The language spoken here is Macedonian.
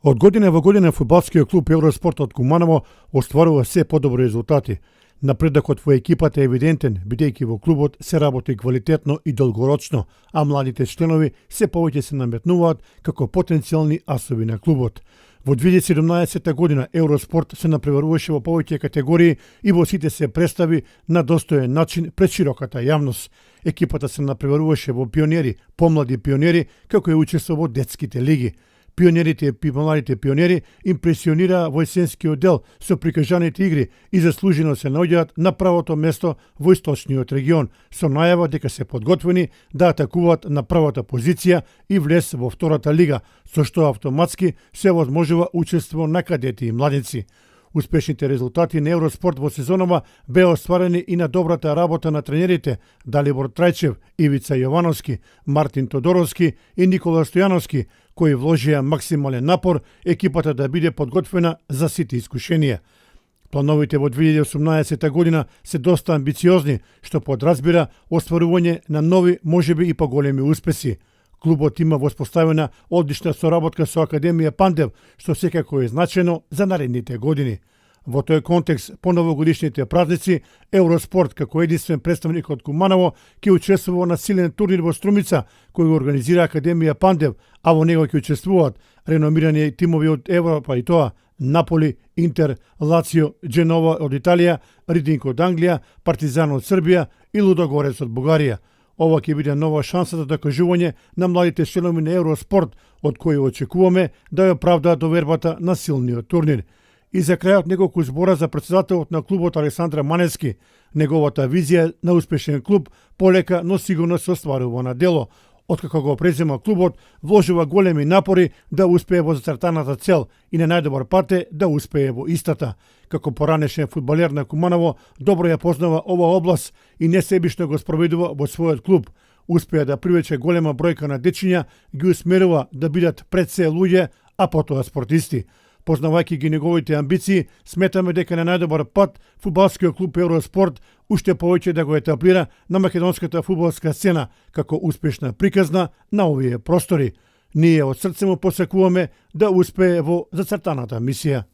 Од година во година фудбалскиот клуб Евроспорт од Куманово остварува се подобри резултати. Напредокот во екипата е евидентен, бидејќи во клубот се работи квалитетно и долгорочно, а младите членови се повеќе се наметнуваат како потенцијални асови на клубот. Во 2017 година Евроспорт се напреваруваше во повеќе категории и во сите се представи на достоен начин пред широката јавност. Екипата се напреваруваше во пионери, помлади пионери, како и учество во детските лиги. Пионерите и помладите пионери импресионираа во есенскиот дел со прикажаните игри и заслужено се наоѓаат на правото место во источниот регион, со најава дека се подготвени да атакуваат на правата позиција и влез во втората лига, со што автоматски се возможува учество на кадети и младенци. Успешните резултати на Евроспорт во сезонова беа остварени и на добрата работа на тренерите Далибор Трајчев, Ивица Јовановски, Мартин Тодоровски и Никола Стојановски, кои вложија максимален напор екипата да биде подготвена за сите искушенија. Плановите во 2018 година се доста амбициозни, што подразбира остварување на нови, можеби и поголеми успеси. Клубот има воспоставена одлична соработка со Академија Пандев, што секако е значено за наредните години. Во тој контекст, по новогодишните празници, Евроспорт, како единствен представник од Куманово, ќе учествува на силен турнир во Струмица, кој го организира Академија Пандев, а во него ќе учествуваат реномирани тимови од Европа и тоа Наполи, Интер, Лацио, Дженова од Италија, Ридинг од Англија, Партизан од Србија и Лудогорец од Бугарија. Ова ќе биде нова шанса за докажување на младите членови на Евроспорт, од кои очекуваме да ја оправдаат довербата на силниот турнир. И за крајот неколку збора за претседателот на клубот Александра Маневски. Неговата визија на успешен клуб полека, но сигурно се остварува на дело. Откако го презема клубот, вложува големи напори да успее во зацртаната цел и на најдобар пат е да успее во истата. Како поранешен фудбалер на Куманово, добро ја познава ова област и несебично го спроведува во својот клуб. Успеа да привлече голема бројка на дечиња, ги усмерува да бидат пред се луѓе, а потоа спортисти. Познавајќи ги неговите амбиции, сметаме дека на најдобар пат фудбалскиот клуб Евроспорт уште повеќе да го етаблира на македонската фудбалска сцена како успешна приказна на овие простори. Ние од срце му посакуваме да успее во зацртаната мисија.